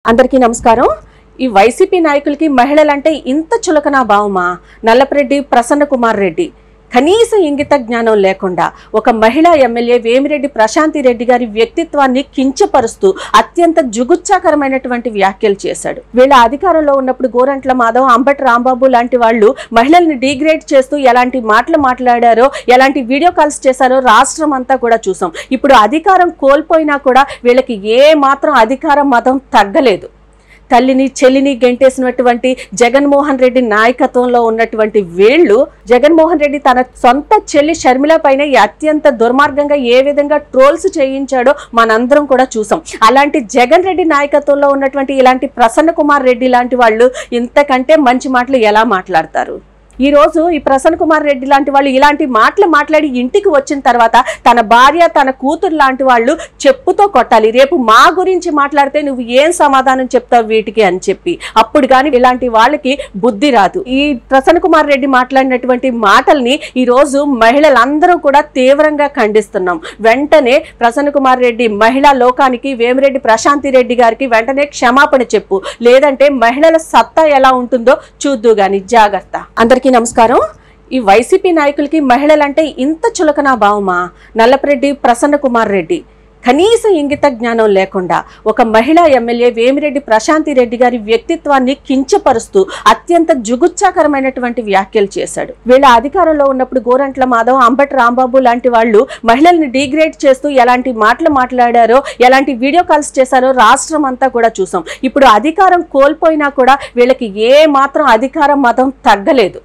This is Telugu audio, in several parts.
అందరికీ నమస్కారం। ఈ వైసీపీ నాయకులకి మహిళలంటే ఇంత చులకన భావమా? నల్లపరెడ్డి ప్రసన్న కుమార్ రెడ్డి కనీస ఇంగిత జ్ఞానం లేకుండా ఒక మహిళా ఎమ్మెల్యే వేమిరెడ్డి ప్రశాంతి రెడ్డి గారి వ్యక్తిత్వాన్ని కించపరుస్తూ అత్యంత జుగుప్సాకరమైనటువంటి వ్యాఖ్యలు చేశాడు। వీళ్ళ అధికారంలో ఉన్నప్పుడు గోరంట్ల మాధవ్, అంబటి రాంబాబు లాంటి వాళ్ళు మహిళల్ని డిగ్రేడ్ చేస్తూ ఎలాంటి మాటలు మాట్లాడారో, ఎలాంటి వీడియో కాల్స్ చేశారో రాష్ట్రం అంతా కూడా చూసాం। ఇప్పుడు అధికారం కోల్పోయినా కూడా వీళ్ళకి ఏ మాత్రం అధికారం మతం తగ్గలేదు। తల్లిని చెల్లిని గెంటేసినటువంటి జగన్మోహన్ రెడ్డి నాయకత్వంలో ఉన్నటువంటి వీళ్ళు జగన్మోహన్ రెడ్డి తన సొంత చెల్లి షర్మిల పైన అత్యంత దుర్మార్గంగా ఏ విధంగా ట్రోల్స్ చేయించాడో మనందరం కూడా చూసాం। అలాంటి జగన్ రెడ్డి నాయకత్వంలో ఉన్నటువంటి ఇలాంటి ప్రసన్న కుమార్ రెడ్డి లాంటి వాళ్ళు ఇంతకంటే మంచి మాటలు ఎలా మాట్లాడతారు? ఈ రోజు ఈ ప్రసన్న కుమార్ రెడ్డి లాంటి వాళ్ళు ఇలాంటి మాటలు మాట్లాడి ఇంటికి వచ్చిన తర్వాత తన భార్య తన కూతురు లాంటి వాళ్ళు చెప్పుతో కొట్టాలి। రేపు మా గురించి మాట్లాడితే నువ్వు ఏం సమాధానం చెప్తావు వీటికి అని చెప్పి, అప్పుడు కానీ ఇలాంటి వాళ్ళకి బుద్ధి రాదు। ఈ ప్రసన్న కుమార్ రెడ్డి మాట్లాడినటువంటి మాటల్ని ఈ రోజు మహిళలందరూ కూడా తీవ్రంగా ఖండిస్తున్నాం। వెంటనే ప్రసన్న కుమార్ రెడ్డి మహిళా లోకానికి, వేమిరెడ్డి ప్రశాంతి రెడ్డి గారికి వెంటనే క్షమాపణ చెప్పు, లేదంటే మహిళల సత్తా ఎలా ఉంటుందో చూద్దు గాని జాగ్రత్త। అందరికీ నమస్కారం। ఈ వైసీపీ నాయకులకి మహిళలంటే ఇంత చులకన భావమా? నల్లపరెడ్డి ప్రసన్న కుమార్ రెడ్డి కనీస ఇంగిత జ్ఞానం లేకుండా ఒక మహిళా ఎమ్మెల్యే వేమిరెడ్డి ప్రశాంతి రెడ్డి గారి వ్యక్తిత్వాన్ని కించపరుస్తూ అత్యంత జుగుప్సాకరమైనటువంటి వ్యాఖ్యలు చేశాడు। వీళ్ళ అధికారంలో ఉన్నప్పుడు గోరంట్ల మాధవ్, అంబటి రాంబాబు లాంటి వాళ్ళు మహిళల్ని డిగ్రేడ్ చేస్తూ ఎలాంటి మాటలు మాట్లాడారో, ఎలాంటి వీడియో కాల్స్ చేశారో రాష్ట్రం అంతా కూడా చూసాం। ఇప్పుడు అధికారం కోల్పోయినా కూడా వీళ్ళకి ఏ మాత్రం అధికారం మతం తగ్గలేదు।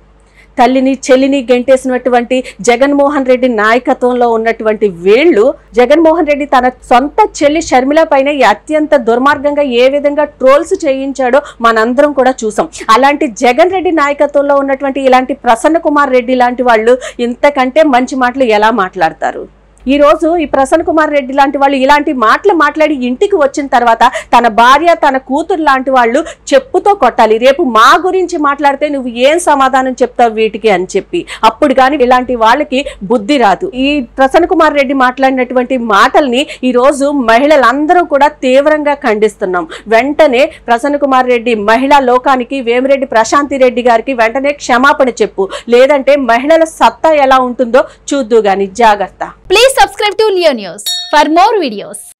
తల్లిని చెల్లిని గెంటేసినటువంటి జగన్మోహన్ రెడ్డి నాయకత్వంలో ఉన్నటువంటి వీళ్ళు జగన్మోహన్ రెడ్డి తన సొంత చెల్లి షర్మిల పైన అత్యంత దుర్మార్గంగా ఏ విధంగా ట్రోల్స్ చేయించాడో మనందరం కూడా చూసాం। అలాంటి జగన్ రెడ్డి నాయకత్వంలో ఉన్నటువంటి ఇలాంటి ప్రసన్న కుమార్ రెడ్డి లాంటి వాళ్ళు ఇంతకంటే మంచి మాటలు ఎలా మాట్లాడతారు? ఈ రోజు ఈ ప్రసన్న కుమార్ రెడ్డి లాంటి వాళ్ళు ఇలాంటి మాటలు మాట్లాడి ఇంటికి వచ్చిన తర్వాత తన భార్య తన కూతురు లాంటి వాళ్ళు చెప్పుతో కొట్టాలి। రేపు మా గురించి మాట్లాడితే నువ్వు ఏం సమాధానం చెప్తావు వీటికి అని చెప్పి, అప్పుడు కానీ ఇలాంటి వాళ్ళకి బుద్ధి రాదు। ఈ ప్రసన్న కుమార్ రెడ్డి మాట్లాడినటువంటి మాటల్ని ఈ రోజు మహిళలందరూ కూడా తీవ్రంగా ఖండిస్తున్నాం। వెంటనే ప్రసన్న కుమార్ రెడ్డి మహిళా లోకానికి, వేమిరెడ్డి ప్రశాంతి రెడ్డి గారికి వెంటనే క్షమాపణ చెప్పు, లేదంటే మహిళల సత్తా ఎలా ఉంటుందో చూద్దు గాని జాగ్రత్త। Please subscribe to Leo News for more videos.